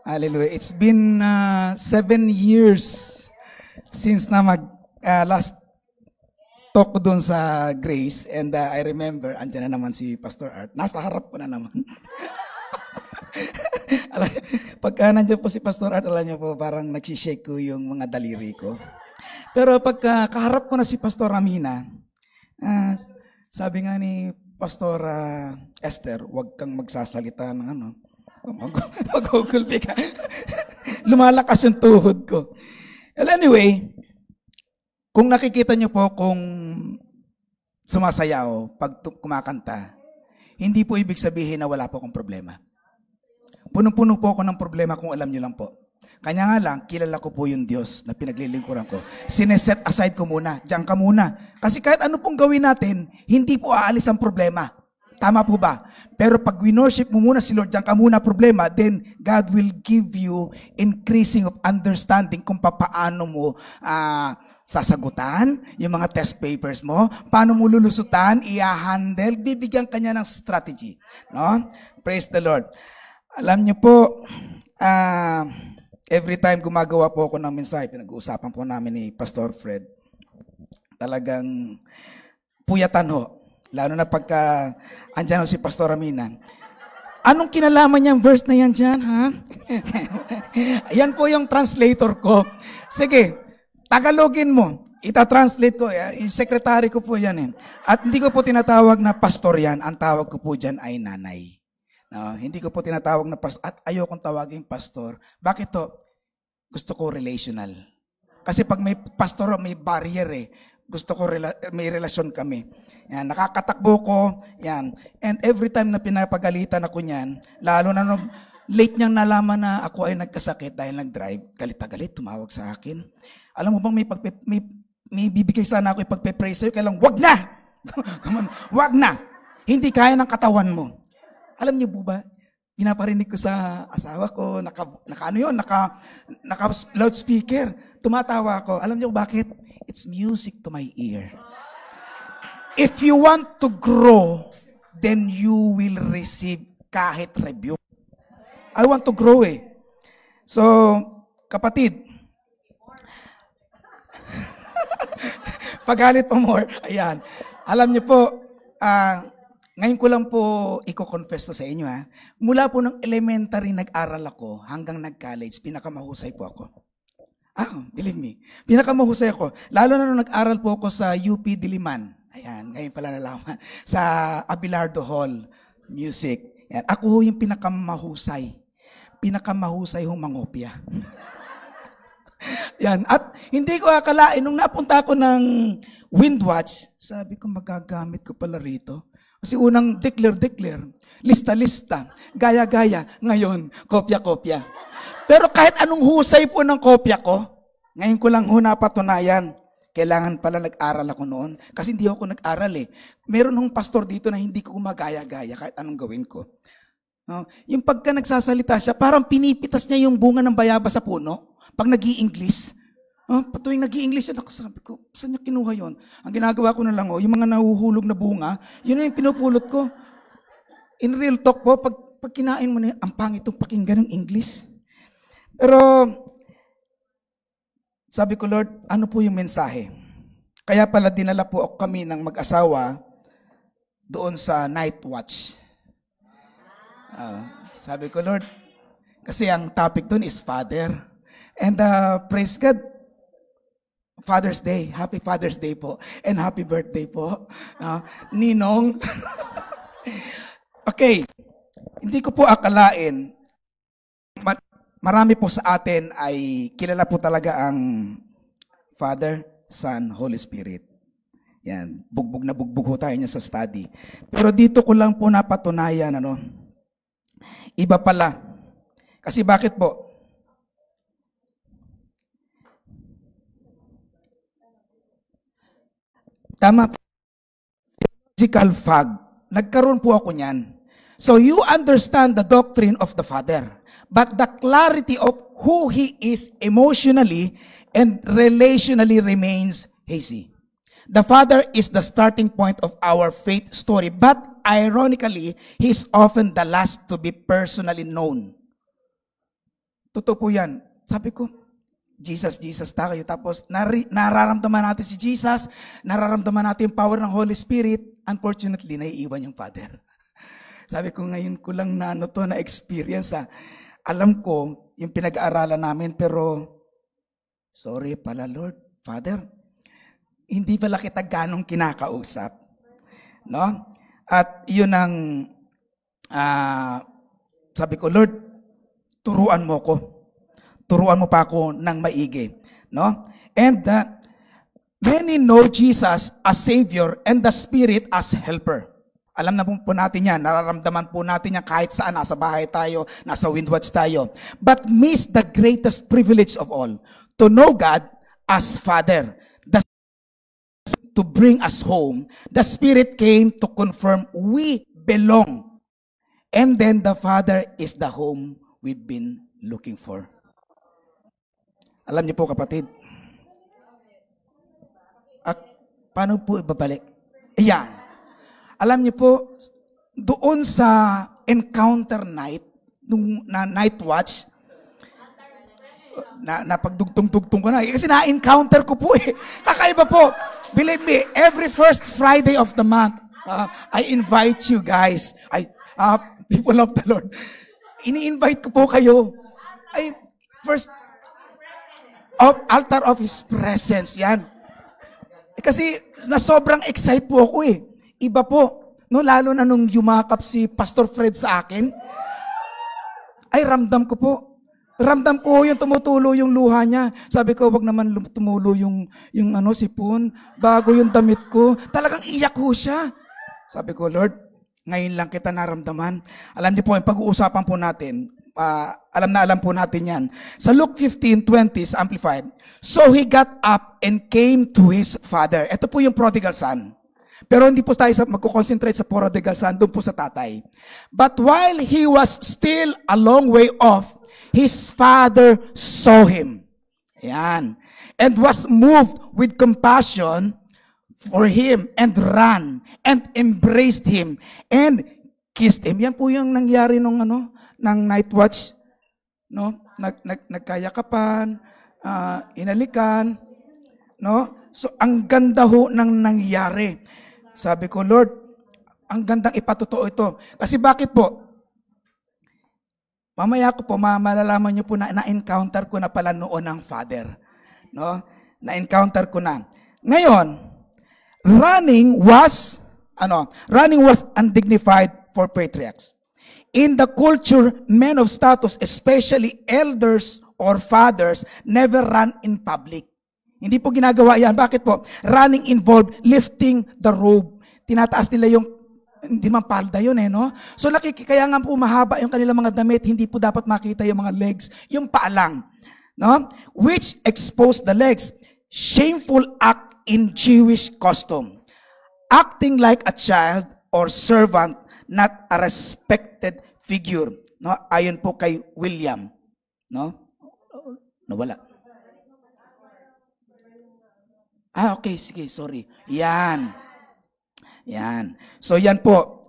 Hallelujah. It's been 7 years since na last talk ko doon sa Grace, and I remember, andyan na naman si Pastor Art. Nasa harap ko na naman. Pagka nandiyan po si Pastor Art, alam niyo po, parang nagsishake ko yung mga daliri ko. Pero pagka kaharap ko na si Pastor Amina, sabi nga ni Pastor Esther, huwag kang magsasalita ng ano, mag-gulpi ka. Lumalakas yung tuhod ko. Well, anyway, kung nakikita niyo po kung sumasayaw pag kumakanta, hindi po ibig sabihin na wala po akong problema. Punong-puno po ako ng problema kung alam niyo lang po. Kanya nga lang, kilala ko po yung Diyos na pinaglilingkuran ko. Sineset aside ko muna, diyan ka muna. Kasi kahit ano pong gawin natin, hindi po aalis ang problema. Tama po ba? Pero pag winorship mo muna si Lord, diyan ka muna problema, then God will give you increasing of understanding kung paano mo sasagutan yung mga test papers mo, paano mo lulusutan, i-handle, bibigyan kanya ng strategy. No? Praise the Lord. Alam niyo po, every time gumagawa po ako ng mensahe, pinag-uusapan po namin ni Pastor Fred, talagang puyatan ho. Lalo na pagka andyan si Pastor Amina. Anong kinalaman niyang verse na yan dyan, ha? Yan po yung translator ko. Sige, Tagalogin mo. Ita-translate ko. Yung secretary ko po yan eh. At hindi ko po tinatawag na pastor yan. Ang tawag ko po dyan ay nanay. No, hindi ko po tinatawag na pastor. At ayokong tawagin pastor. Bakit to? Gusto ko relational. Kasi pag may pastor, may barrier eh. Gusto ko may relasyon kami. Yan, nakakatakbo ko. Yan. And every time na pinapagalitan ako niyan, lalo na nung late niyang nalaman na ako ay nagkasakit dahil nag-drive, galit-galit, tumawag sa akin. Alam mo bang may bibigay sana ako ipagpe-pray sa'yo, kaya lang, wag na! Wag na! Hindi kaya ng katawan mo. Alam niyo po ba, pinaparinig ko sa asawa ko, naka loudspeaker, tumatawa ako. Alam niyo bakit? It's music to my ear. If you want to grow, then you will receive kahit rebuke. I want to grow eh. So, kapatid, pagalit pa more, ayan. Alam niyo po, ngayon ko lang po i-confess to sa inyo ha. Mula po ng elementary nag-aral ako hanggang nag-college, pinakamahusay po ako. Believe me. Pinakamahusay ako. Lalo na nung nag-aral po ako sa UP Diliman. Ayan, ngayon pala nalaman. Sa Abelardo Hall, music. Ayan. Ako yung pinakamahusay. Pinakamahusay hong mangopya. Yan. At hindi ko akalain, nung napunta ako ng Windwatch, sabi ko magagamit ko pala rito. Kasi unang declare, lista-lista, gaya-gaya, ngayon, kopya-kopya. Pero kahit anong husay po ng kopya ko, ngayon ko lang napatunayan, kailangan pala nag-aral ako noon. Kasi hindi ako nag-aral eh. Meron ng pastor dito na hindi ko gumagaya-gaya kahit anong gawin ko. No? Yung pagka nagsasalita siya, parang pinipitas niya yung bunga ng bayaba sa puno. Pag nag-i-English, patuwing nag-i-English, sabi ko, saan niya kinuha yun? Ang ginagawa ko na lang, yung mga nahuhulog na bunga, yun na yung pinupulot ko. In real talk po, pag kinain mo na, ang pangit itong pakinggan ng English. Pero, sabi ko, Lord, ano po yung mensahe? Kaya pala dinala po ako kami ng mag-asawa doon sa night watch. Sabi ko, Lord, kasi ang topic doon is Father. And praise God, Father's Day. Happy Father's Day po. And happy birthday po. Ninong. Okay. Hindi ko po akalain, marami po sa atin ay kilala po talaga ang Father, Son, Holy Spirit. Yan. Bugbog na bugbog tayo niya sa study. Pero dito ko lang po napatunayan, iba pala. Kasi bakit po? Tama po. Physical fog. Nagkaroon po ako niyan. So you understand the doctrine of the Father. But the clarity of who He is emotionally and relationally remains hazy. The Father is the starting point of our faith story. But ironically, He's often the last to be personally known. Totoo po yan. Sabi ko, Jesus, Jesus tayo. Tapos nararamdaman natin si Jesus, nararamdaman natin yung power ng Holy Spirit. Unfortunately, naiiwan yung Father. Sabi ko, ngayon ko lang na experience. Alam ko yung pinag-aaralan namin, pero sorry pala Lord, Father, hindi pala kita ganong kinakausap. No? At yun ang sabi ko, Lord, turuan mo ko. Turuan mo pa ako ng maigi. No? And many know Jesus as Savior and the Spirit as Helper. Alam na po natin yan. Nararamdaman po natin yan kahit saan. Nasa bahay tayo, nasa Windwatch tayo. But miss the greatest privilege of all. To know God as Father. To bring us home. The Spirit came to confirm we belong. And then the Father is the home we've been looking for. Alam niyo po kapatid, paano po ibabalik? Ayan. Alam niyo po, doon sa encounter night, nung night watch, napagdugtong-dugtong ko na. Kasi na-encounter ko po eh. Kakaiba po. Believe me, every first Friday of the month, I invite you guys, people of the Lord, ini-invite ko po kayo. First, altar of His presence, yan. Kasi na sobrang excited po ako eh. Iba po, no, lalo na nung yumakap si Pastor Fred sa akin, ay ramdam ko po. Ramdam ko yung tumutulo yung luha niya. Sabi ko, wag naman tumulo yung sipon, bago yung damit ko. Talagang iyak ho siya. Sabi ko, Lord, ngayon lang kita naramdaman. Alam niyo po, yung pag-uusapan po natin, alam po natin yan. Sa Luke 15:20 sa Amplified, so he got up and came to his father. Ito po yung prodigal son. Pero hindi po tayo magko-concentrate sa prodigal son, doon po sa tatay. But while he was still a long way off, his father saw him. Ayan. And was moved with compassion for him and ran and embraced him and kissed him. Yan po yung nangyari nung ng night watch, no? Nagkayakapan, inalikan, no? So ang ganda ho ng nangyari. Sabi ko, Lord, ang gandang ipatotoo ito. Kasi bakit po? Mamaya ko po, malalaman niyo po na-encounter ko na pala noon ang Father. No? Na-encounter ko na. Ngayon, running was undignified for patriarchs. In the culture, men of status, especially elders or fathers, never run in public. Hindi po ginagawa yan. Bakit po? Running involved lifting the robe. Tinataas nila yung, hindi man palda yun no? So kaya nga po mahaba yung kanilang mga damit, hindi po dapat makita yung mga legs, yung paa lang. No? Which exposed the legs. Shameful act in Jewish custom. Acting like a child or servant, not a respected figure. No? Ayon po kay William. No? Nawala. Okay, sige, sorry. Yan. So yan po.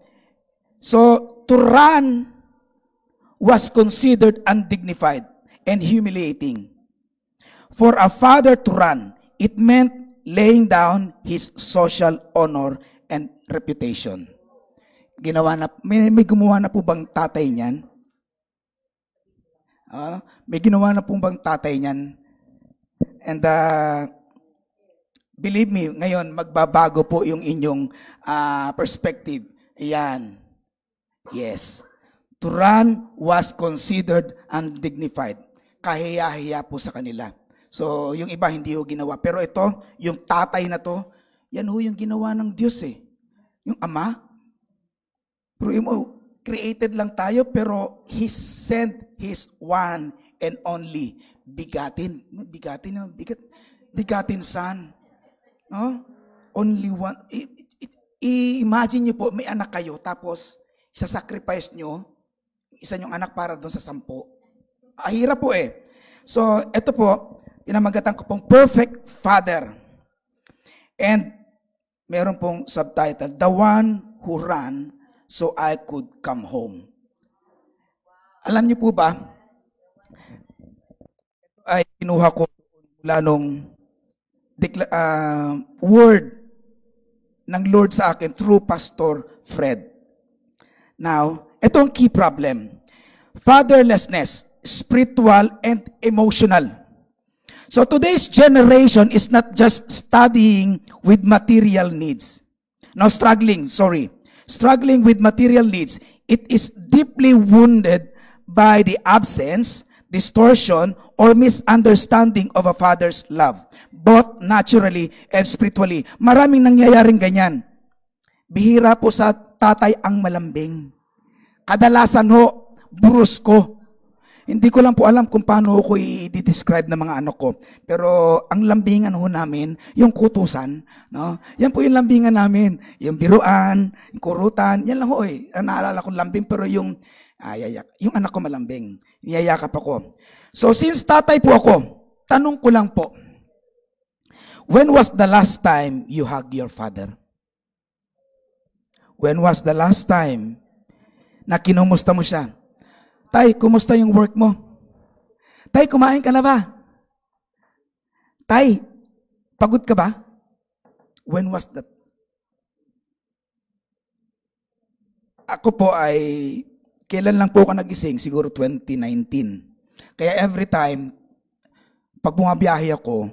So to run was considered undignified and humiliating. For a father to run, it meant laying down his social honor and reputation. May gumawa na po bang tatay niyan? May ginawa na po bang tatay niyan? And believe me, ngayon magbabago po yung inyong perspective. Ayan. Yes. To run was considered undignified. Kahiya-hiya po sa kanila. So, yung iba hindi ho ginawa. Pero ito, yung tatay na to, yan ho yung ginawa ng Diyos eh. Yung ama. Pero created lang tayo, pero He sent His one and only begotten son. No? Only one. I-imagine nyo po, may anak kayo, tapos isa-sacrifice nyo, isa nyong anak para doon sa 10. Hirap po eh. So, ito po, pinamagatan ko pong Perfect Father. And, meron pong subtitle, The One Who Ran So I Could Come Home. Alam niyo po ba, ay kinuha ko mula nung word ng Lord sa akin through Pastor Fred. Now, ito ang key problem. Fatherlessness, spiritual and emotional. So today's generation is not just studying with material needs. No, struggling with material needs. It is deeply wounded by the absence, distortion, or misunderstanding of a father's love, both naturally and spiritually. Maraming nangyayaring ganyan. Bihira po sa tatay ang malambing. Kadalasan ho, brusko. Hindi ko lang po alam kung paano ko i-describe ng mga anak ko. Pero ang lambingan ho namin, yung kutusan, no? Yan po yung lambingan namin. Yung biruan, yung kurutan, yan lang ho eh. Naalala ko lambing, pero yung anak ko malambing. Niyayakap ako. So since tatay po ako, tanong ko lang po, when was the last time you hugged your father? When was the last time na kinumusta mo siya? Tay, kumusta yung work mo? Tay, kumain ka na ba? Tay, pagod ka ba? When was that? Ako po ay, kailan lang po ako nagising? Siguro 2019. Kaya every time, pag bumabiyahe ako,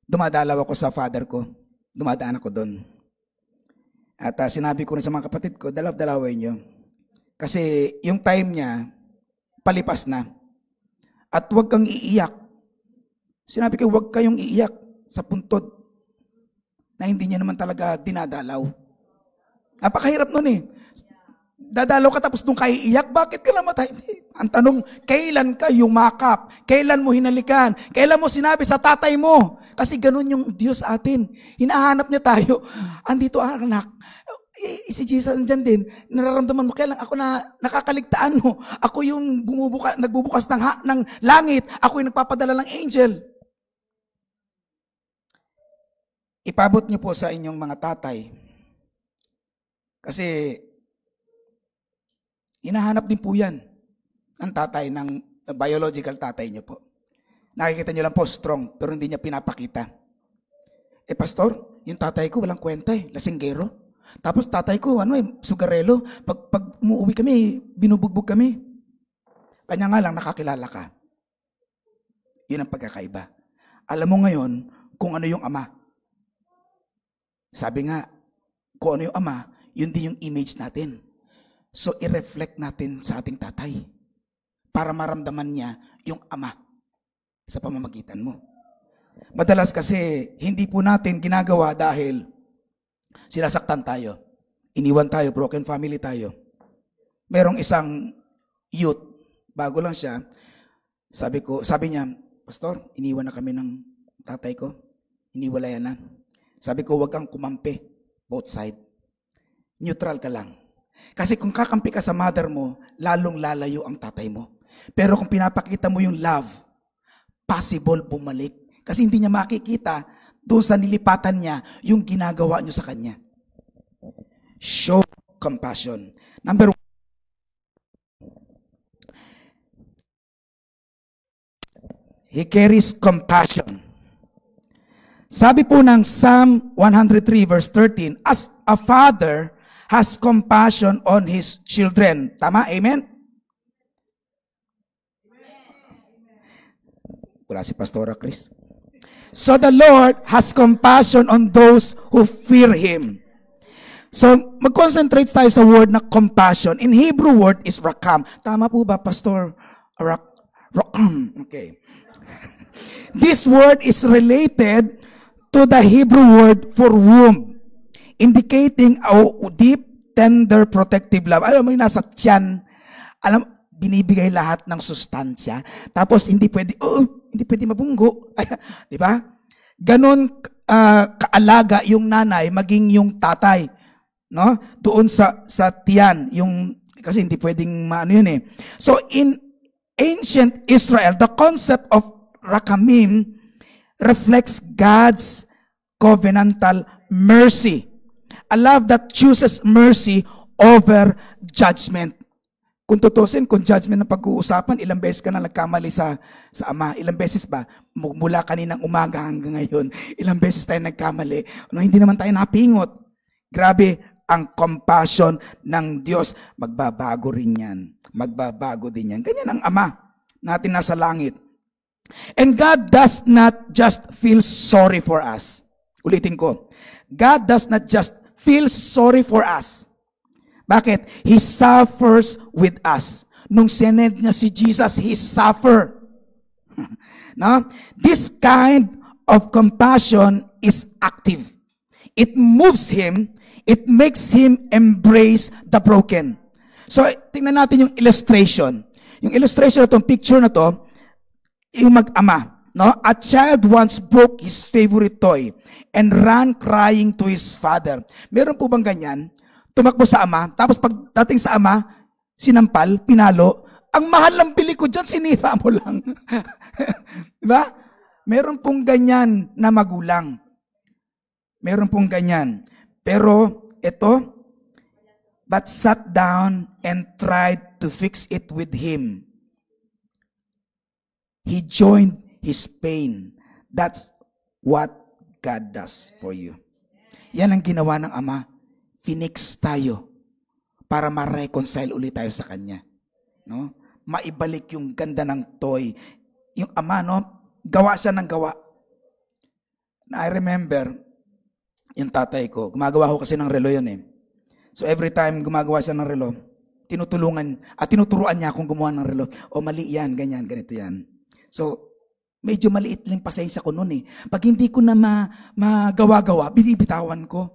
dumadalaw ako sa father ko. Dumadaan ako doon. At sinabi ko rin sa mga kapatid ko, dalaw-dalawin nyo. Kasi yung time niya, palipas na. At huwag kang iiyak. Sinabi ko, huwag kayong iiyak sa puntod na hindi niya naman talaga dinadalaw. Napakahirap nun eh. Dadalaw ka tapos nung kaiiyak, bakit ka namatay? Ang tanong, kailan ka yumakap? Kailan mo hinalikan? Kailan mo sinabi sa tatay mo? Kasi ganun yung Diyos atin. Hinahanap niya tayo. Andito anak. Si Jesus andyan din. Nararamdaman mo, kailan ako na nakakaligtaan mo. Ako yung nagbubukas ng langit. Ako yung nagpapadala ng angel. Ipabot niyo po sa inyong mga tatay. Kasi hinahanap din po yan ang tatay ng biological tatay niyo po. Nakikita niyo lang po strong, pero hindi niya pinapakita. Pastor, yung tatay ko walang kwenta eh, lasinggero. Tapos tatay ko, sugarelo. Pag umuwi kami, binubugbog kami. Kanya nga lang, nakakilala ka. Yun ang pagkakaiba. Alam mo ngayon kung ano yung ama. Sabi nga, kung ano yung ama, yun din yung image natin. So, i-reflect natin sa ating tatay para maramdaman niya yung ama sa pamamagitan mo. Madalas kasi, hindi po natin ginagawa dahil sinasaktan tayo. Iniwan tayo, broken family tayo. Merong isang youth, bago lang siya, sabi niya, Pastor, iniwan na kami ng tatay ko. Iniwalayan na. Sabi ko, wag kang kumampi, both side. Neutral ka lang. Kasi kung kakampi ka sa mother mo, lalong lalayo ang tatay mo. Pero kung pinapakita mo yung love, possible bumalik. Kasi hindi niya makikita doon sa nilipatan niya yung ginagawa niyo sa kanya. Show compassion. Number 1. He carries compassion. Sabi po ng Psalm 103 verse 13, as a father has compassion on his children. Tama? Amen? Wala si Pastora Chris. So the Lord has compassion on those who fear Him. So mag-concentrate tayo sa word na compassion. In Hebrew word is rakam. Tama po ba, Pastor? Rakam. Okay. This word is related to the Hebrew word for womb, indicating a deep, tender, protective love. Alam mo yung nasa tiyan, binibigay lahat ng sustansya. Tapos hindi pwede mabunggo. Di ba? Ganon kaalaga yung nanay maging yung tatay, no? Doon sa tiyan, yung kasi hindi pwedeng maano yun eh. So in ancient Israel, the concept of rakamim reflects God's covenantal mercy. A love that chooses mercy over judgment. Kung tutusin, kung judgment ng pag-uusapan, ilang beses ka na nagkamali sa Ama? Ilang beses ba? Mula kaninang umaga hanggang ngayon, ilang beses tayo nagkamali? No, hindi naman tayo napingot. Grabe, ang compassion ng Diyos, magbabago rin yan. Magbabago din yan. Ganyan ang Ama natin nasa langit. And God does not just feel sorry for us. Ulitin ko. God does not just feel sorry for us. Bakit? He suffers with us. Nung sinend niya si Jesus, He suffered. No? This kind of compassion is active. It moves Him. It makes Him embrace the broken. So, tingnan natin yung illustration. Yung illustration na itong picture na to, yung mag-ama. No? A child once broke his favorite toy and ran crying to his father. Meron po bang ganyan? Tumakbo sa ama, tapos pagdating sa ama, sinampal, pinalo, ang mahal ng bili ko dyan, sinira mo lang. Diba? Meron pong ganyan na magulang. Meron pong ganyan. Pero, ito, but sat down and tried to fix it with him. He joined his pain. That's what God does for you. Yan ang ginawa ng Ama. Finix tayo para ma-reconcile ulit tayo sa Kanya. No? Maibalik yung ganda ng toy. Yung Ama, no? Gawa siya ng gawa. I remember, yung tatay ko, gumagawa ko kasi ng relo yun eh. So every time gumagawa siya ng relo, tinuturuan niya akong gumawa ng relo. O mali yan, ganyan, ganito yan. So, medyo maliit lang pasensya ko noon eh. Pag hindi ko na magawa-gawa, binibitawan ko.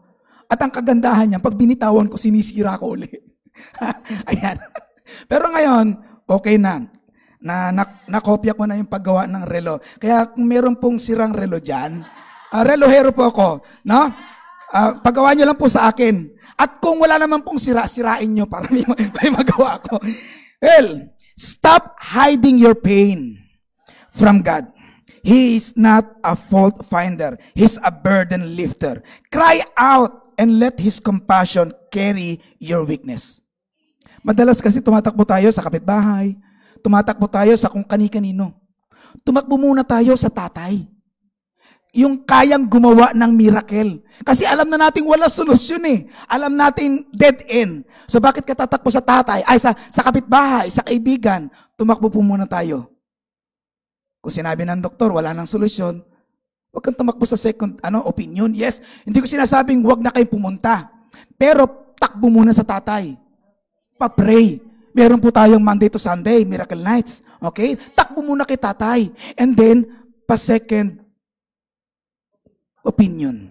At ang kagandahan niya, pag binitawan ko, sinisira ko ulit. Ayan. Pero ngayon, okay na. Nakopya ko na yung paggawa ng relo. Kaya kung meron pong sirang relo dyan, relohero po ako. No? Paggawa niyo lang po sa akin. At kung wala naman pong sira, sirain niyo para may magawa ko. Well, stop hiding your pain from God. He is not a fault finder. He's a burden lifter. Cry out and let His compassion carry your weakness. Madalas kasi tumatakbo tayo sa kapitbahay. Tumatakbo tayo sa kung kani-kanino. Tumakbo muna tayo sa tatay. Yung kayang gumawa ng miracle. Kasi alam na natin wala solusyon eh. Alam natin dead end. So bakit ka tatakbo sa tatay? Sa kapitbahay, sa kaibigan? Tumakbo po muna tayo. Kung sinabi ng doktor, wala nang solusyon, huwag kang tumakbo sa second opinion. Yes, hindi ko sinasabing huwag na kayong pumunta. Pero takbo muna sa tatay. Pa-pray. Meron po tayong Monday to Sunday, Miracle Nights. Okay? Takbo muna kay tatay. And then, pa-second opinion.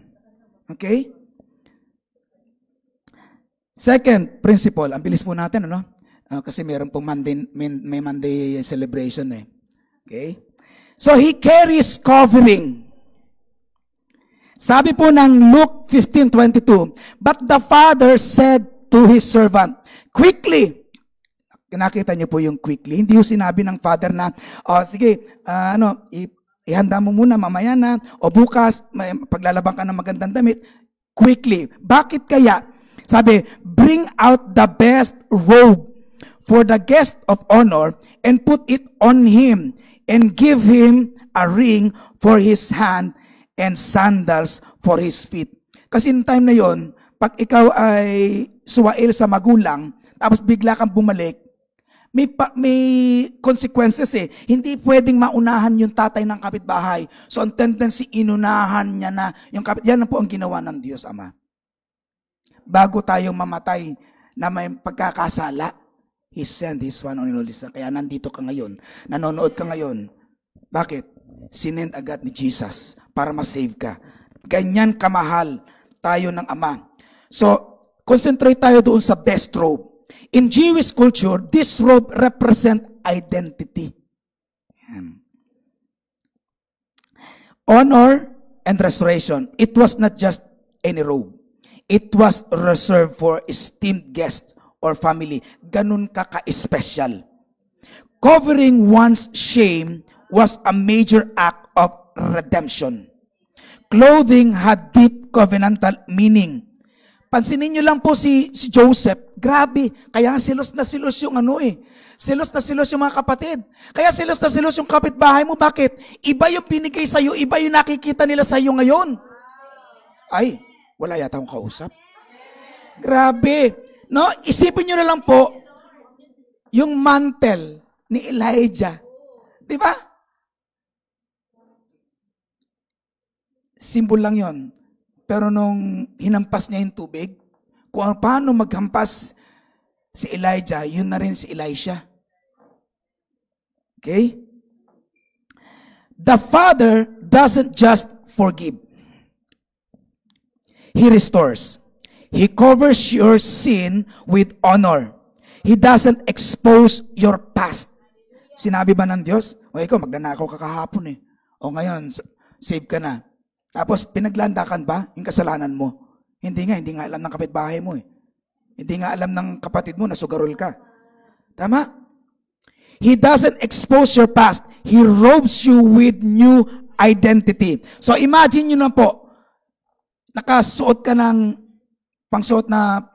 Okay? Second principle, ang bilis po natin, kasi meron pong may Monday celebration eh. Okay? So, He carries covering. Sabi po ng Luke 15:22, but the father said to his servant, quickly. Nakita niyo po yung quickly. Hindi yung sinabi ng father na, sige, ihanda mo muna, mamaya na, o bukas, paglalabang ka ng magandang damit. Quickly. Bakit kaya? Sabi, bring out the best robe for the guest of honor and put it on him and give him a ring for his hand and sandals for his feet. Kasi in time na yon, pag ikaw ay suwail sa magulang, tapos bigla kang bumalik, may consequences eh. Hindi pwedeng maunahan yung tatay ng kapitbahay. So ang tendency, inunahan niya na yung yan na po ang ginawa ng Diyos Ama. Bago tayong mamatay na may pagkakasala, He sent His one and only Son. Kaya nandito ka ngayon. Nanonood ka ngayon. Bakit? Sinend agad ni Jesus para ma-save ka. Ganyan kamahal tayo ng Ama. So, concentrate tayo doon sa best robe. In Jewish culture, this robe represent identity. Honor and restoration. It was not just any robe. It was reserved for esteemed guests or family. Ganun ka-special. Covering one's shame was a major act of redemption. Clothing had deep covenantal meaning. Pansinin nyo lang po si Joseph. Grabe. Kaya silos na silos yung Silos na silos yung mga kapatid. Kaya silos na silos yung kapitbahay mo. Bakit? Iba yung binigay sa'yo. Iba yung nakikita nila sa'yo ngayon. Ay, wala yata akong kausap. Grabe. No? Isipin nyo na lang po, yung mantle ni Elijah. Di ba? Simbol lang yon. Pero nung hinampas niya yung tubig, kung paano maghampas si Elijah, yun na rin si Elisha. Okay? The Father doesn't just forgive. He restores. He covers your sin with honor. He doesn't expose your past. Sinabi ba ng Diyos? O ikaw, magnanakaw ka kahapon eh. O ngayon, save ka na. Tapos, pinaglandakan ba yung kasalanan mo? Hindi nga alam ng kapitbahay mo eh. Hindi nga alam ng kapatid mo na sugarol ka. Tama? He doesn't expose your past. He robes you with new identity. So, imagine nyo na po, nakasuot ka ng pangsuot na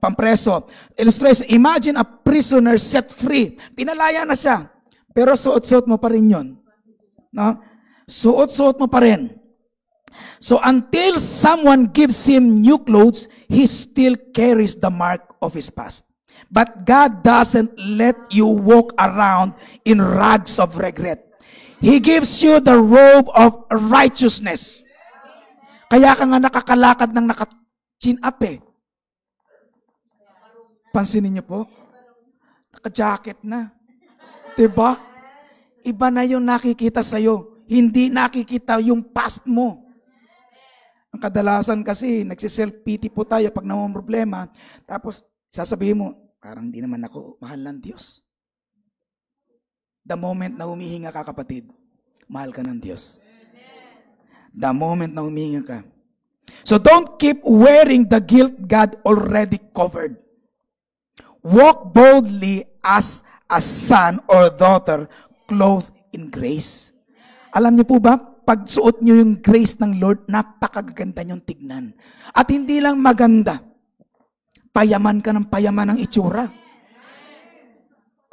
pampreso. Illustration, imagine a prisoner set free. Pinalaya na siya. Pero suot-suot mo pa rin yun. No? Suot-suot mo pa rin. So until someone gives him new clothes, he still carries the mark of his past. But God doesn't let you walk around in rags of regret. He gives you the robe of righteousness. Kaya ka nga nakakalakad ng naka-chin up eh. Pansinin niyo po, naka-jacket na. Diba? Iba na yung nakikita sa'yo. Hindi nakikita yung past mo. Ang kadalasan kasi, nagsiself-pity po tayo pag naman problema. Tapos, sasabihin mo, parang di naman ako mahal ng Diyos. The moment na humihinga ka, kapatid, mahal ka ng Diyos. The moment na humihinga ka. So don't keep wearing the guilt God already covered. Walk boldly as a son or daughter clothed in grace. Alam niyo po ba, pag suot niyo yung grace ng Lord, napakaganda niyong tignan. At hindi lang maganda, payaman ka ng payaman ng itsura.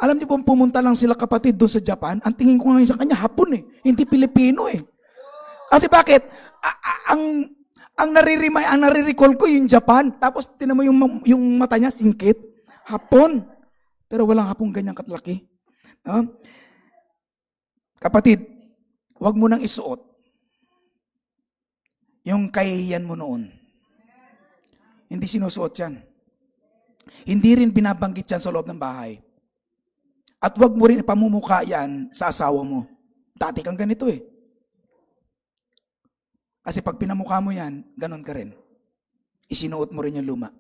Alam niyo po, pumunta lang sila kapatid doon sa Japan, ang tingin ko ngayon sa kanya, Hapon eh, hindi Pilipino eh. Kasi bakit? Ang nare-recall ko yung Japan, tapos tinan mo yung mata niya, singkit. Hapon. Pero walang Hapon ganyang katlaki. Kapatid, huwag mo nang isuot yung kahihiyan mo noon. Hindi sinusuot yan. Hindi rin binabanggit yan sa loob ng bahay. At huwag mo rin ipamumukha yan sa asawa mo. Dati kang ganito eh. Kasi pag pinamukha mo yan, ganon ka rin. Isinuot mo rin yung luma.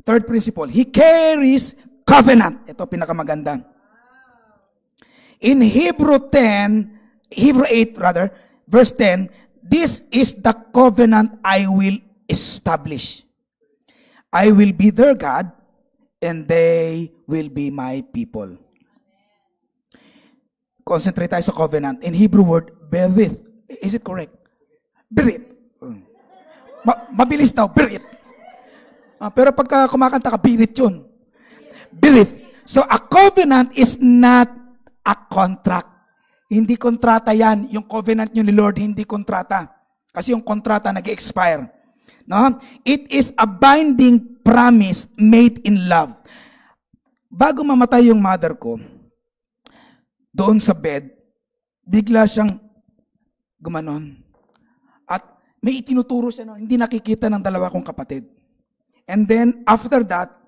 Third principle, he carries covenant. Ito pinakamaganda. In Hebrew 8 verse 10, this is the covenant I will establish. I will be their God, and they will be my people. Concentrate tayo sa covenant. In Hebrew word, berith. Is it correct? Berith. Mabilis daw, berith. Pero pagka kumakanta ka, birit yun. Berith. So a covenant is not a contract. Hindi kontrata yan. Yung covenant nyo ni Lord, hindi kontrata. Kasi yung kontrata nag-expire. No? It is a binding promise made in love. Bago mamatay yung mother ko, doon sa bed, bigla siyang gumanon. At may itinuturo siya, no? Hindi nakikita ng dalawa kong kapatid. And then, after that,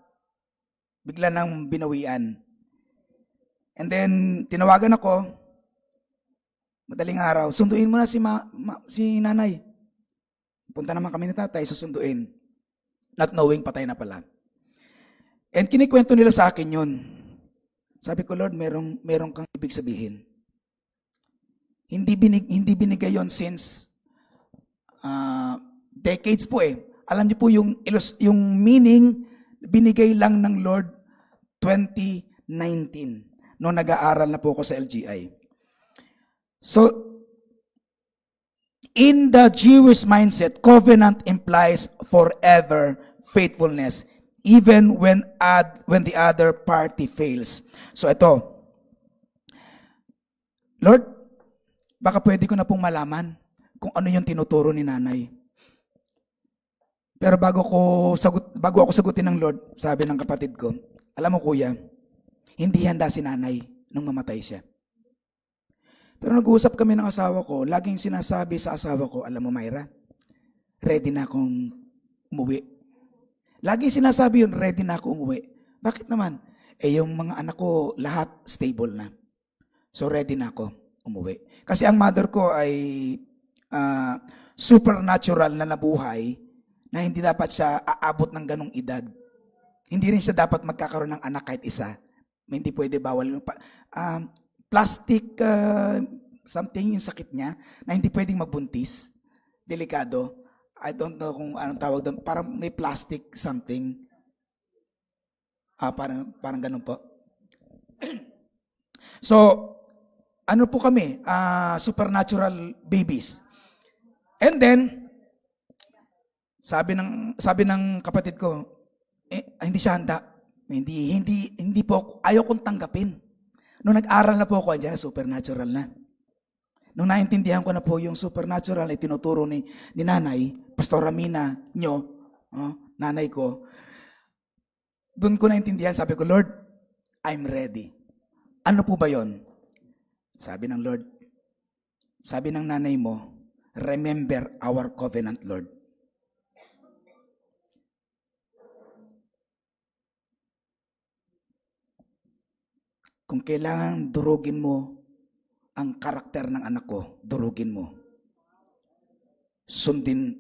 bigla nang binawian. And then, tinawagan ako, madaling araw, sunduin mo na si nanay. Punta naman kami ni tatay, susunduin. Not knowing, patay na pala. And kinikwento nila sa akin yun. Sabi ko, Lord, merong kang ibig sabihin. Hindi binigay yon since decades po eh. Alam niyo po yung meaning, binigay lang ng Lord 2019. Noong nag-aaral na po ako sa LGI. So, In the Jewish mindset, covenant implies forever faithfulness, even when the other party fails. So ito, Lord, baka pwede ko na pong malaman kung ano yung tinuturo ni nanay. Pero bago ako sagutin ng Lord, sabi ng kapatid ko, alam mo kuya, hindi handa si nanay nung mamatay siya. Pero nag-uusap kami ng asawa ko, laging sinasabi sa asawa ko, alam mo Myra, ready na akong umuwi. Laging sinasabi yun, ready na ako umuwi. Bakit naman? Yung mga anak ko, lahat stable na. So ready na ako umuwi. Kasi ang mother ko ay supernatural na nabuhay na hindi dapat siya aabot ng ganong edad. Hindi rin siya dapat magkakaroon ng anak kahit isa. Hindi pwede bawal yung plastic something yung sakit niya na hindi pwedeng magbuntis. Delikado. I don't know kung anong tawag doon. Parang may plastic something. Parang ganun po. So, ano po kami? Supernatural babies. And then, sabi ng kapatid ko, hindi siya handa. Hindi po, ayaw kong tanggapin. Nung nag-aral na po ako, andyan na supernatural na. Nung naintindihan ko na po yung supernatural na tinuturo ni nanay, Pastor Amina, nanay ko, doon ko naintindihan, sabi ko, Lord, I'm ready. Ano po ba yon? Sabi ng Lord, sabi ng nanay mo, remember our covenant, Lord. Kung kailangan durugin mo ang karakter ng anak ko, durugin mo. Sundin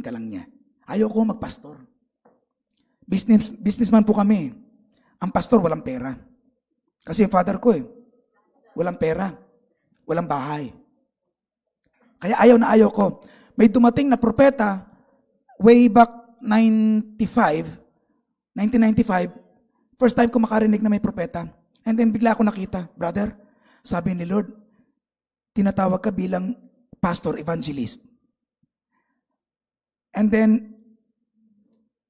ka lang niya. Ayoko magpastor. Businessman po kami. Ang pastor walang pera. Kasi yung father ko walang pera. Walang bahay. Kaya ayaw na ayaw ko. May dumating na propeta way back 1995, first time ko makarinig na may propeta. And then bigla ako nakita, brother, sabi ni Lord, tinatawag ka bilang pastor, evangelist. And then,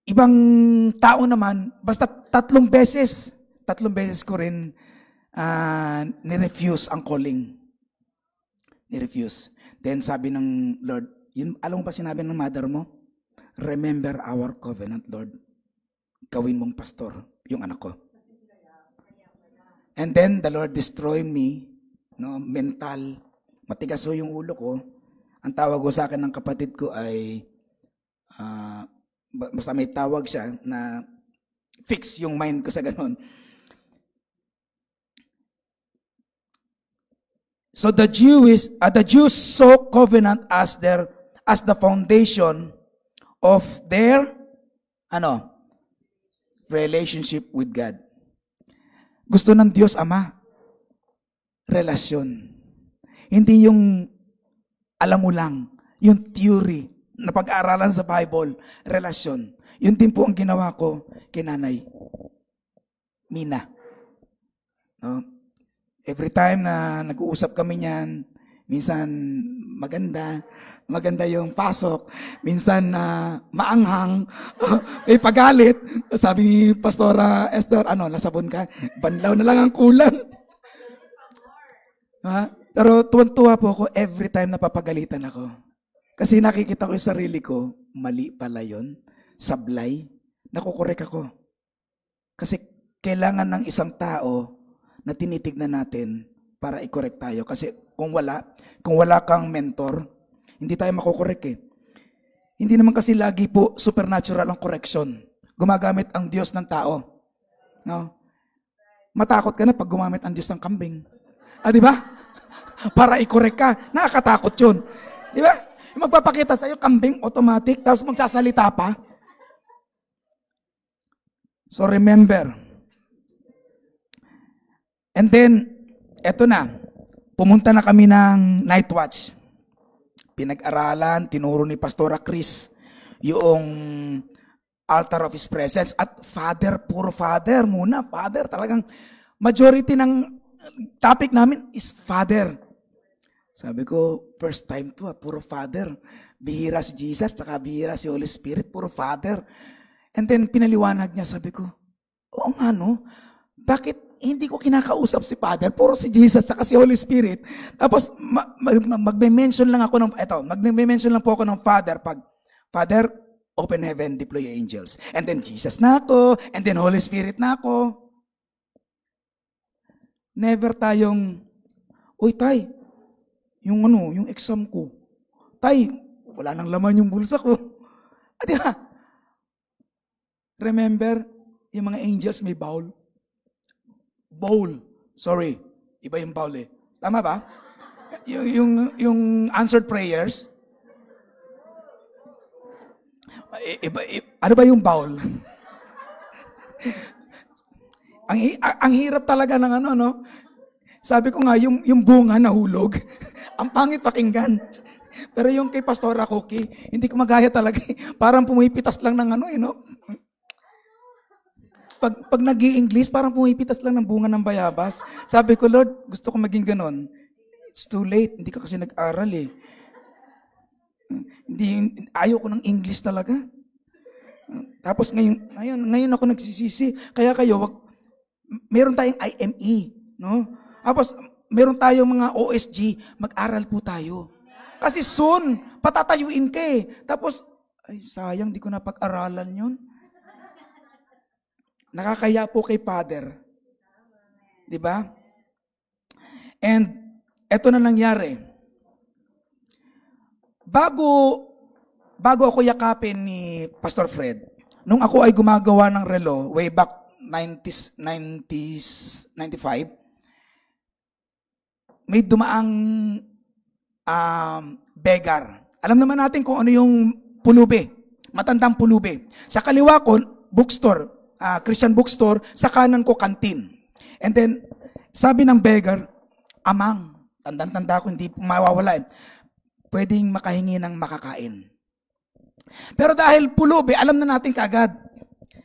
ibang tao naman, basta 3 beses ko rin nirefuse ang calling. Nirefuse. Then sabi ng Lord, alam mo ba sinabi ng mother mo? Remember our covenant, Lord. Gawin mong pastor, yung anak ko. And then the Lord destroy me, mental. Matigas ho yung ulo ko. Ang tawag ko sa akin ng kapatid ko ay, basta may tawag siya na fix yung mind ko sa ganon. So the Jews saw covenant as the foundation of their relationship with God. Gusto ng Diyos Ama, relasyon. Hindi yung alam mo lang, yung theory na pag-aaralan sa Bible, relasyon. Yun din po ang ginawa ko kay Nanay Mina. Every time na nag-uusap kami niyan, minsan maganda yung pasok, minsan maanghang, may pagalit. Sabi ni Pastora Esther, nasabon ka? Banlaw na lang ang kulang. Pero tuwan-tuwa po ako every time na papagalitan ako. Kasi nakikita ko yung sarili ko, mali pala yun, sablay, nakukorek ako. Kasi kailangan ng isang tao na tinitignan natin para i-correct tayo. Kasi kung wala kang mentor, hindi tayo makukorek Hindi naman kasi lagi po supernatural ang correction. Gumagamit ang Diyos ng tao. No? Matakot ka na pag gumamit ang Diyos ng kambing. Di ba? Para i-correct ka. Nakakatakot yun. Di ba? Magpapakita sa'yo kambing, automatic, tapos magsasalita pa. So remember. And then, eto na. Pumunta na kami ng night watch. Pinag-aralan, tinuro ni Pastora Chris yung altar of His presence. At Father, puro Father muna. Father, talagang majority ng topic namin is Father. Sabi ko, first time to puro Father. Bihira si Jesus, saka bihira si Holy Spirit, puro Father. And then pinaliwanag niya, sabi ko, oo nga no, bakit hindi ko kinakausap si Father, puro si Jesus, saka si Holy Spirit. Tapos magme-mention lang ako magme-mention lang po ako ng Father pag, Father, open heaven, deploy angels. And then Jesus na ako, and then Holy Spirit na ako. Never tayong, uy tay, yung exam ko. Tay, wala nang laman yung bulsa ko. Di ba? Remember, yung mga angels may bowl. Bowl. Sorry, iba yung bowl eh. Tama ba? Yung answered prayers. Ano ba yung bowl? ang hirap talaga ng no? Sabi ko nga, yung bunga nahulog. Ang pangit pakinggan. Pero yung kay Pastora Cookie, hindi ko magaya talaga. Parang pumipitas lang ng no? Pag nag-i-English, parang pumipitas lang ng bunga ng bayabas. Sabi ko, Lord, gusto ko maging ganon. It's too late. Hindi ko kasi nag-aral eh. Ayaw ko ng English talaga. Tapos ngayon ako nagsisisi. Kaya kayo, meron tayong IME, no? Tapos meron tayong mga OSG, mag-aral po tayo. Kasi soon, patatayuin ka eh. Tapos, ay sayang, di ko na pag-aralan yun. Nakakaya po kay Father. Di ba? And, eto na nangyari. Bago ako yakapin ni Pastor Fred, nung ako ay gumagawa ng relo, way back 90s, 95, may dumaang beggar. Alam naman natin kung ano yung pulubi, matandang pulubi. Sa kaliwa ko, bookstore, Christian bookstore, sa kanan ko, kantin. And then, sabi ng beggar, amang, tandang-tanda ko, hindi mawawala. Pwedeng makahingi ng makakain. Pero dahil pulubi, alam na natin kaagad.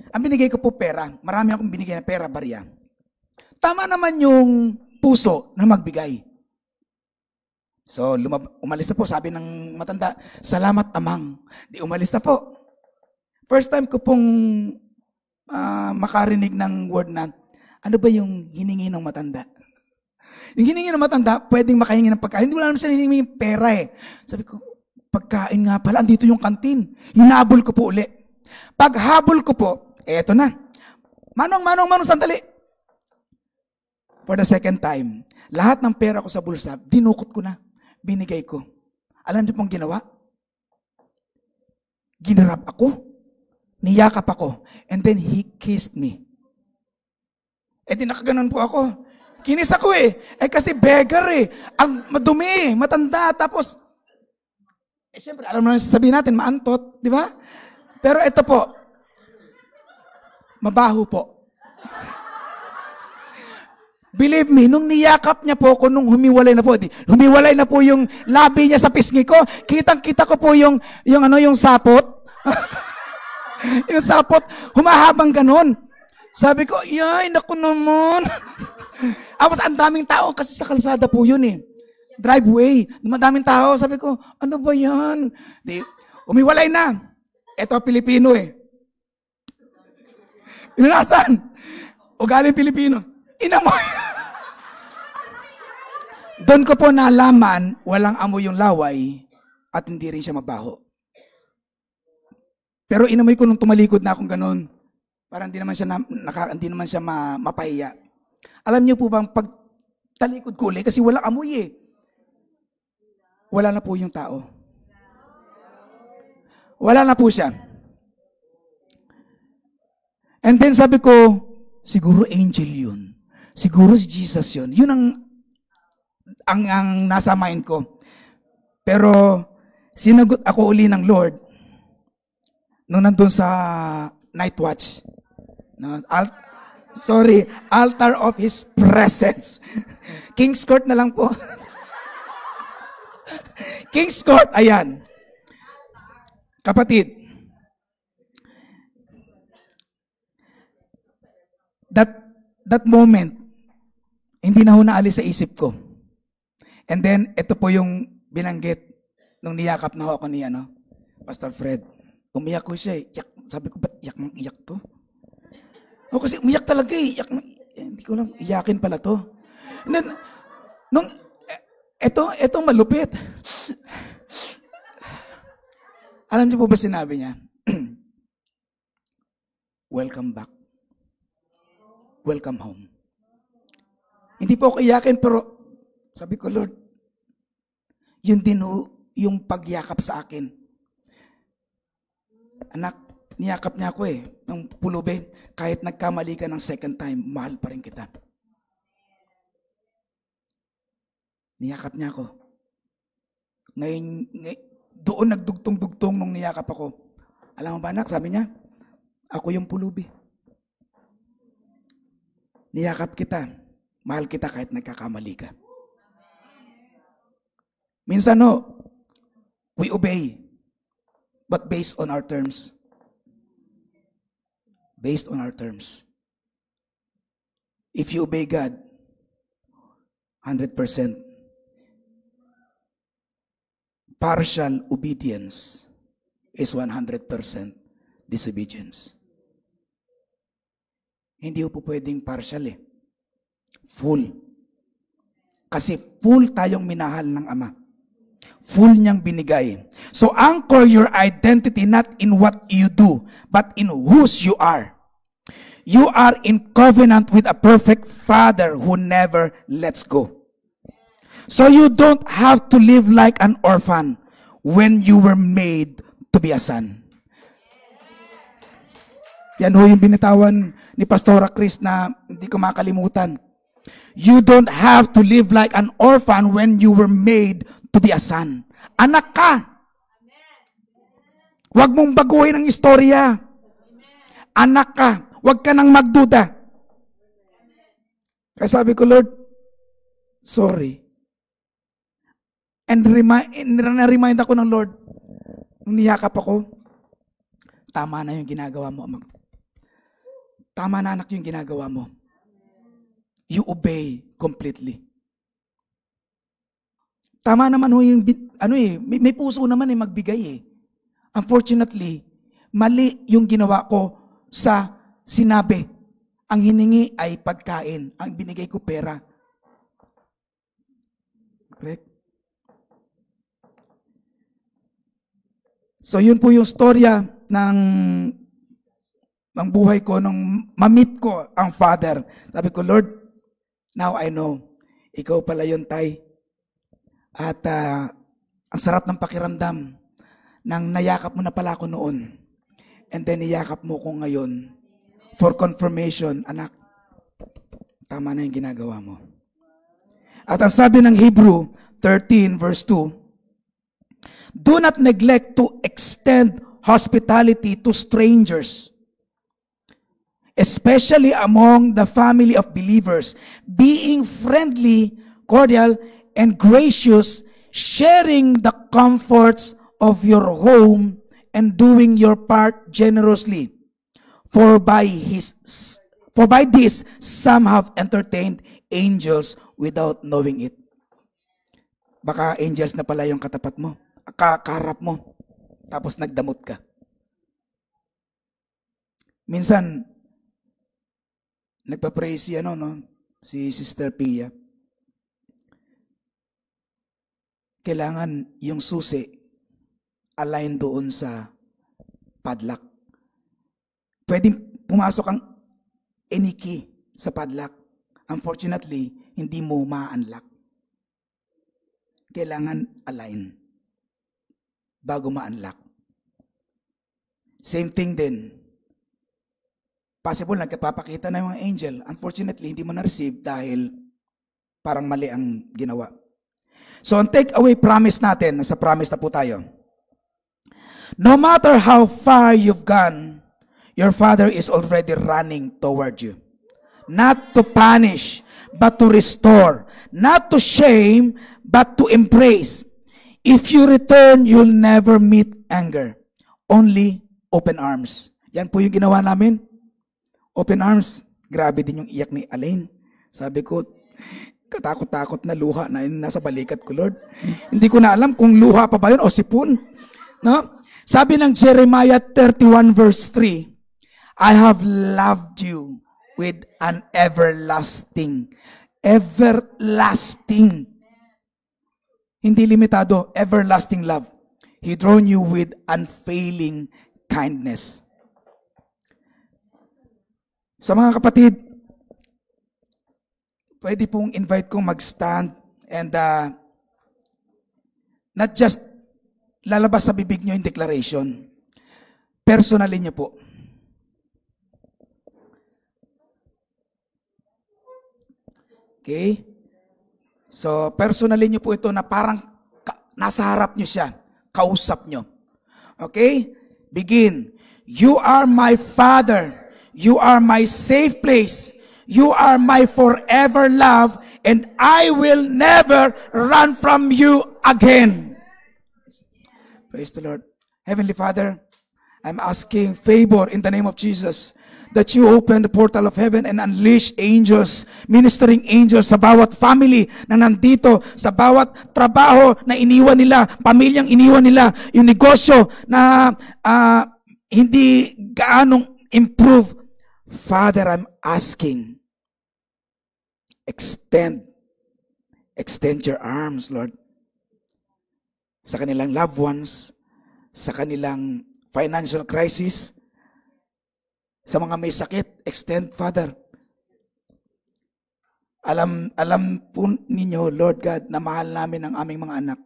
Ang binigay ko po pera. Marami akong binigay na pera, barya. Tama naman yung puso na magbigay. So, umalis na po. Sabi ng matanda, salamat amang. Di umalis na po. First time ko pong makarinig ng word na, ano ba yung hiningi ng matanda? Yung hiningi ng matanda, pwedeng makahingi ng pagkain. Hindi ko alam siya hiningi ng pera eh. Sabi ko, pagkain nga pala, andito yung kantin. Hinabol ko po uli. Paghabol ko po, eto na. Manong, sandali. For the second time, lahat ng pera ko sa bulsa, dinukot ko na. Binigay ko. Alam niyo pong ginawa? Ginarap ako. Niyakap ako. And then he kissed me. Di nakaganon po ako. Kinis ako eh. Kasi beggar eh. Ang madumi, matanda. Tapos, siyempre, alam mo na sasabihin natin, maantot. Di ba? Pero ito po, mabaho po. Believe me, nung niyakap niya po ako, nung humiwalay na po yung labi niya sa pisngi ko, kitang-kita ko po yung sapot. Yung sapot, humahabang ganon. Sabi ko, yay, naku naman. Tapos ang daming tao kasi sa kalsada po yun eh. Driveway, madaming tao. Sabi ko, ano ba yan? Umiwalay na. Ito, Pilipino eh. Pinunasan. Ugaling Pilipino. Inamoy. Doon ko po nalaman, walang amoy yung laway at hindi rin siya mabaho. Pero inamoy ko nung tumalikod na akong ganun. Parang hindi naman siya mapahiya. Alam niyo po bang pag talikod ko ulit, kasi walang amoy eh. Wala na po yung tao. Wala na po siya. And then sabi ko, siguro angel yun. Siguro si Jesus yun. Yun ang nasa mind ko. Pero sinagot ako uli ng Lord nung nandun sa night watch. No, altar of His presence. King's Court na lang po. King's Court, ayan. Kapatid, that moment, hindi na ho naalis sa isip ko. And then, ito po yung binanggit nung niyakap na ako ni Pastor Fred. Umiyak ko siya eh. Sabi ko, ba't iyak to? Kasi umiyak talaga eh. Hindi ko lang, iyakin pala to. And then, ito malupit. Alam niyo po ba sinabi niya? Welcome back. Welcome home. Hindi po ako iyakin, pero sabi ko, Lord, yun din yung pagyakap sa akin. Anak, niyakap niya ako eh, ng pulubi. Kahit nagkamali ka ng second time, mahal pa rin kita. Niyakap niya ako. Ngayon, doon nagdugtong-dugtong nung niyakap ako. Alam mo ba anak, sabi niya, ako yung pulubi. Niyakap kita. Mahal kita kahit nagkakamali ka. Minsan we obey, but based on our terms. Based on our terms. If you obey God, 100%. Partial obedience is 100% disobedience. Hindi po pwedeng partial eh. Full. Kasi full tayong minahal ng Ama. Full niyang binigay. So anchor your identity not in what you do, but in whose you are. You are in covenant with a perfect Father who never lets go. So you don't have to live like an orphan when you were made to be a son. Yan ho yung binitawan ni Pastora Chris na hindi ko makalimutan. You don't have to live like an orphan when you were made to be a son. Anak ka. Huwag mong baguhin ang istorya. Anak ka. Huwag ka nang magduda. Kaya sabi ko, Lord, sorry. And na-remind ako ng Lord, nung niyakap ako, tama na yung ginagawa mo, Ama. Tama na anak yung ginagawa mo. You obey completely. Tama naman ho yung, may puso naman magbigay eh. Unfortunately, mali yung ginawa ko sa sinabi. Ang hiningi ay pagkain. Ang binigay ko pera. Correct? So yun po yung storya ng buhay ko nung ma-meet ko ang Father. Sabi ko, Lord, now I know, ikaw pala yun, Tay. At ang sarap ng pakiramdam nang nayakap mo na pala ako noon. And then niyakap mo ko ngayon for confirmation, anak, tama na yung ginagawa mo. At ang sabi ng Hebrew 13 verse 2, do not neglect to extend hospitality to strangers, especially among the family of believers, being friendly, cordial, and gracious, sharing the comforts of your home, and doing your part generously. For by this some have entertained angels without knowing it. Baka angels na pala yung katapat mo, kaharap mo, tapos nagdamot ka. Minsan, nagpa-pray si Sister Pia. Kailangan yung susi align doon sa padlock. Pwedeng pumasok ang any key sa padlock. Unfortunately, hindi mo ma-unlock. Kailangan align bago ma-unlock. Same thing din. Possible nagpapakita na yung mga angel. Unfortunately, hindi mo na-receive dahil parang mali ang ginawa. So, ang take-away promise natin, nasa promise na po tayo. No matter how far you've gone, your Father is already running toward you. Not to punish, but to restore. Not to shame, but to embrace. If you return, you'll never meet anger. Only open arms. Yan po yung ginawa namin. Open arms. Grabe din yung iyak ni Alain. Sabi ko, katakot-takot na luha na nasa balikat ko, Lord. Hindi ko na alam kung luha pa ba yun o sipon. No? Sabi ng Jeremiah 31 verse 3, I have loved you with an everlasting. Hindi limitado, everlasting love. He drawn you with unfailing kindness. Sa mga kapatid, pwede pong invite kong mag-stand and not just lalabas sa bibig nyo yung declaration. Personally nyo po. Okay? So, personally nyo po ito na parang nasa harap nyo siya. Kausap nyo. Okay? Begin. You are my Father. You are my safe place. You are my forever love. And I will never run from you again. Praise the Lord. Heavenly Father, I'm asking favor in the name of Jesus that you open the portal of heaven and unleash angels, ministering angels sa bawat family na nandito, sa bawat trabaho na iniwan nila, pamilyang iniwan nila, yung negosyo na hindi gaanong improve. Father, I'm asking, extend your arms, Lord, sa kanilang loved ones, sa kanilang financial crisis, sa mga may sakit, extend, Father. Alam po ninyo, Lord God, na mahal namin ang aming mga anak.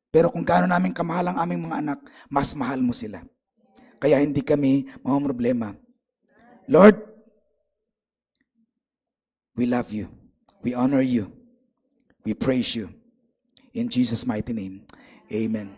Pero kung gaano namin kamahal ang aming mga anak, mas mahal mo sila. Kaya hindi kami mamamroblema. Lord, we love you. We honor you. We praise you. In Jesus' mighty name, amen.